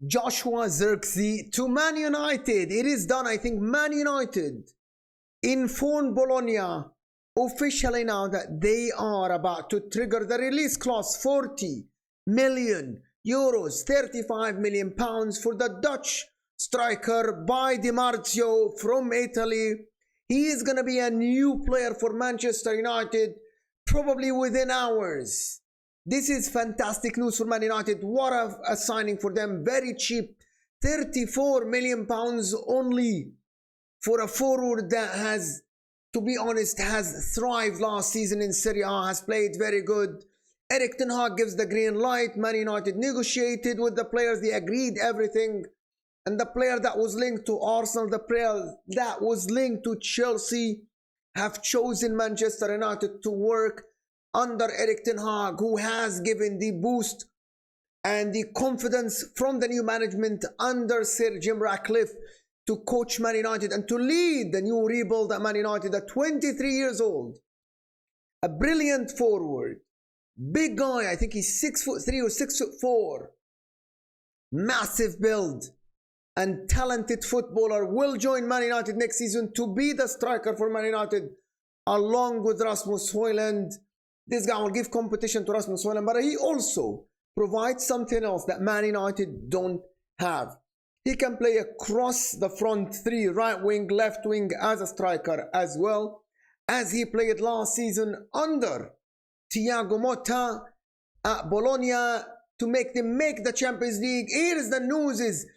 Joshua Zirkzee to Man United. It is done. I think Man United informed Bologna officially now that they are about to trigger the release clause. 40 million euros, 35 million pounds for the Dutch striker by 𝐒𝐬𝐞 from Italy. He is going to be a new player for Manchester United probably within hours. This is fantastic news for Man United. What a signing for them. Very cheap. 34 million pounds only for a forward that has, to be honest, has thrived last season in Serie A, has played very good. Erik ten Hag gives the green light. Man United negotiated with the players. They agreed everything. And the player that was linked to Arsenal, the player that was linked to Chelsea, have chosen Manchester United to work under Erik ten Hag, who has given the boost and the confidence from the new management under Sir Jim Ratcliffe to coach Man United and to lead the new rebuild at Man United at 23 years old. A brilliant forward, big guy. I think he's 6'3" or 6'4". Massive build and talented footballer, will join Man United next season to be the striker for Man United along with Rasmus Hojlund. This guy will give competition to Rasmus Hojlund, but he also provides something else that Man United don't have. He can play across the front three, right wing, left wing as a striker, as well as he played last season under 𝐔𝐬𝐞 𝐂𝐨𝐝 at Bologna to make them make the Champions League. Here is the news: is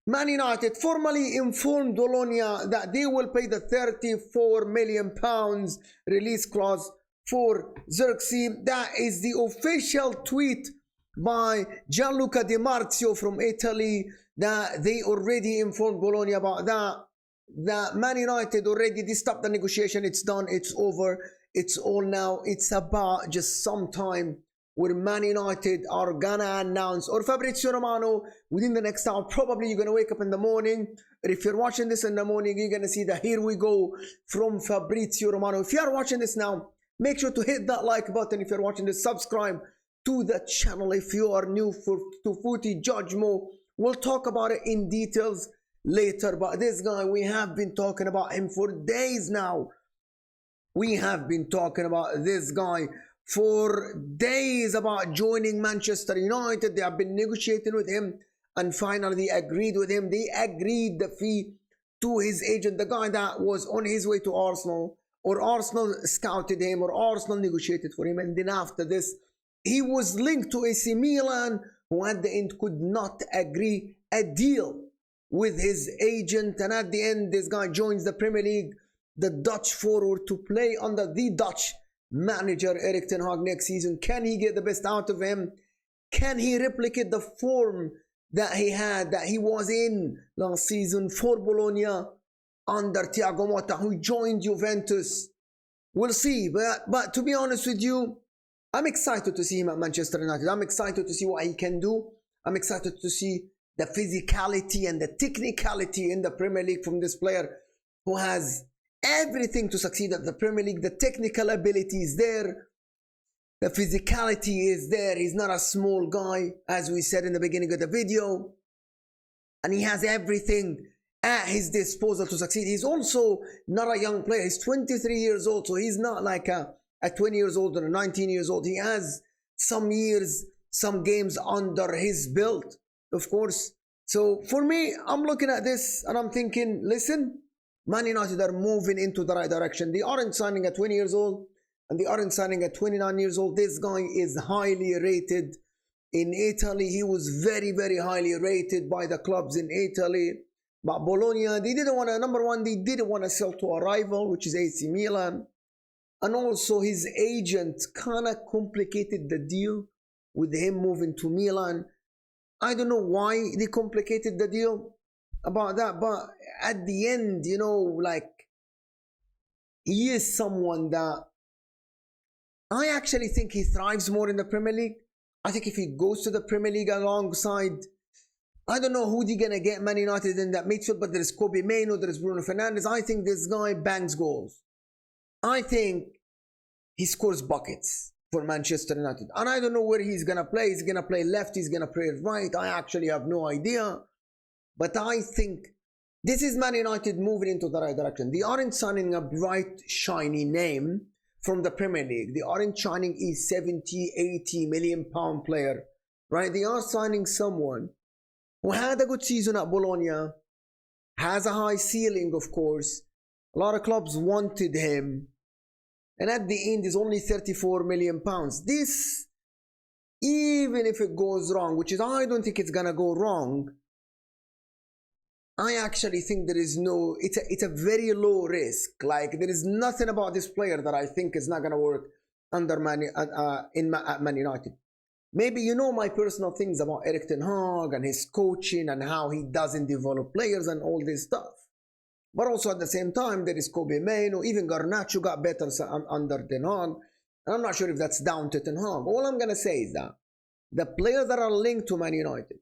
Man United formally informed Bologna that they will pay the 34 million pounds release clause for Zirkzee. That is the official tweet by Gianluca Di Marzio from Italy, that they already informed Bologna about that. That Man United already, they stopped the negotiation. It's done. It's over. It's all now. It's about just some time where Man United are gonna announce, or Fabrizio Romano within the next hour. Probably you're gonna wake up in the morning, or if you're watching this in the morning, you're gonna see that here we go from Fabrizio Romano. If you are watching this now, make sure to hit that like button. If you're watching this, subscribe to the channel if you are new to Footy JUDGEMO. We'll talk about it in details later, but this guy, we have been talking about him for days now. We have been talking about this guy for days about joining Manchester United. They have been negotiating with him, and finally they agreed with him. They agreed the fee to his agent, the guy that was on his way to Arsenal, or Arsenal scouted him, or Arsenal negotiated for him. And then after this, he was linked to AC Milan, who at the end could not agree a deal with his agent. And at the end, this guy joins the Premier League, the Dutch forward, to play under the Dutch manager Erik ten Hag next season. Can he get the best out of him? Can he replicate the form that he had, that he was in last season for Bologna under 𝐔𝐬𝐞 𝐂𝐴, who joined Juventus? We'll see. But to be honest with you, I'm excited to see him at Manchester United. I'm excited to see what he can do. I'm excited to see the physicality and the technicality in the Premier League from this player who has everything to succeed at the Premier League. The technical ability is there. The physicality is there. He's not a small guy, as we said in the beginning of the video. And he has everything at his disposal to succeed. He's also not a young player. He's 23 years old, so he's not like a 20 years old or a 19 years old. He has some years, some games under his belt, of course. So for me, I'm looking at this and I'm thinking, listen, Man United are moving into the right direction. They aren't signing at 20 years old, and they aren't signing at 29 years old. This guy is highly rated in Italy. He was very, very highly rated by the clubs in Italy. But Bologna, they didn't want to, number one, they didn't want to sell to a rival, which is AC Milan. And also his agent kind of complicated the deal with him moving to Milan. I don't know why they complicated the deal about that, but at the end, you know, like, he is someone that I actually think he thrives more in the Premier League. I think if he goes to the Premier League alongside, I don't know who they're gonna get Man United in that midfield, but there's Kobbie Mainoo, there's Bruno Fernandes. I think this guy bangs goals. I think he scores buckets for Manchester United. And I don't know where he's going to play. He's going to play left, he's going to play right. I actually have no idea. But I think this is Man United moving into the right direction. They aren't signing a bright, shiny name from the Premier League. They aren't signing a 70, 80 million pound player, right? They are signing someone who had a good season at Bologna, has a high ceiling, of course. A lot of clubs wanted him. And at the end, is only 34 million pounds. This, even if it goes wrong, which is, I don't think it's going to go wrong, I actually think there is no, it's a very low risk. Like, there is nothing about this player that I think is not going to work under at Man United. Maybe you know my personal things about Erik ten Hag and his coaching and how he doesn't develop players and all this stuff. But also at the same time, there is 𝐒𝐤𝐿, even Garnacho got better under Ten Hag. And I'm not sure if that's down to Ten Hag. All I'm going to say is that the players that are linked to Man United,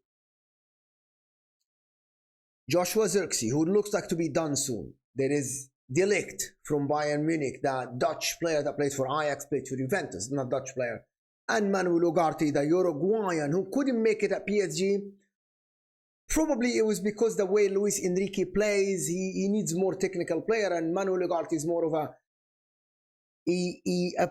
Joshua Zirkzee, who looks like to be done soon. There is De Ligt from Bayern Munich, the Dutch player that plays for Ajax, played for Juventus, not Dutch player. And Man Utd, the Uruguayan, who couldn't make it at PSG. Probably it was because the way Luis Enrique plays, he needs more technical player, and Man Utd is more of a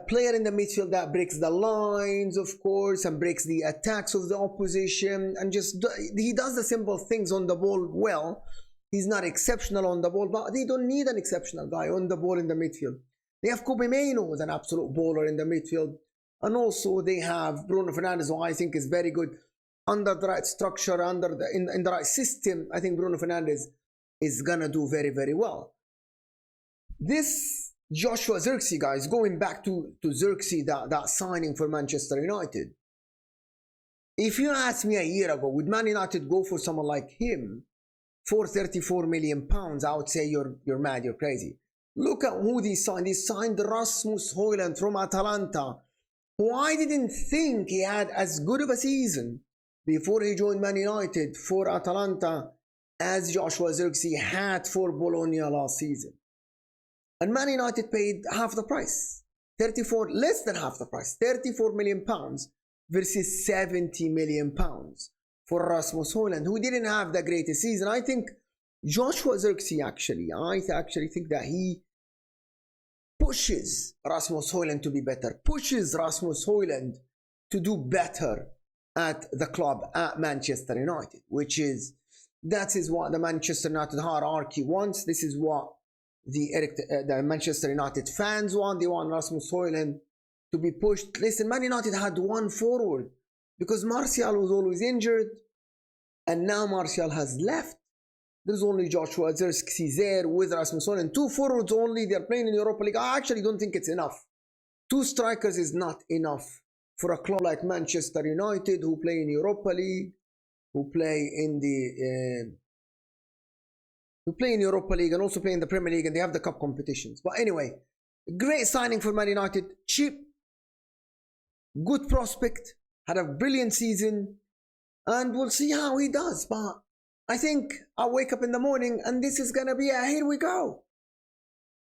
player in the midfield that breaks the lines, of course, and breaks the attacks of the opposition, and just he does the simple things on the ball well. He's not exceptional on the ball, but they don't need an exceptional guy on the ball in the midfield. They have 𝐒𝐤𝐿, who's an absolute baller in the midfield, and also they have Bruno Fernandes, who I think is very good under the right structure, in the right system. I think Bruno Fernandes is gonna do very, very well. This Joshua Zirkzee, guys, going back to Zirkzee, that signing for Manchester United. If you asked me a year ago, would Man United go for someone like him for 34 million pounds, I would say you're mad, you're crazy. Look at who they signed. They signed Rasmus Hojlund from Atalanta, who I didn't think he had as good of a season before he joined Man United for Atalanta as Joshua Zirkzee had for Bologna last season. And Man United paid half the price, less than half the price, 34 million pounds versus 70 million pounds for Rasmus Hojlund, who didn't have the greatest season. I think Joshua Zirkzee I actually think that he pushes Rasmus Hojlund to be better, pushes Rasmus Hojlund to do better at the club, at Manchester United, that is what the Manchester United hierarchy wants. This is what the Manchester United fans want. They want Rasmus Hojlund to be pushed. Listen, Man United had one forward because Martial was always injured, and now Martial has left. There's only Joshua Zirkzee there with Rasmus Hojlund. Two forwards only. They're playing in Europa League. I actually don't think it's enough. Two strikers is not enough for a club like Manchester United, who play in Europa League, who play in Europa League and also play in the Premier League, and they have the cup competitions. But anyway, great signing for Man United. Cheap, good prospect, had a brilliant season, and we'll see how he does. But I think I'll wake up in the morning and this is gonna be a here we go.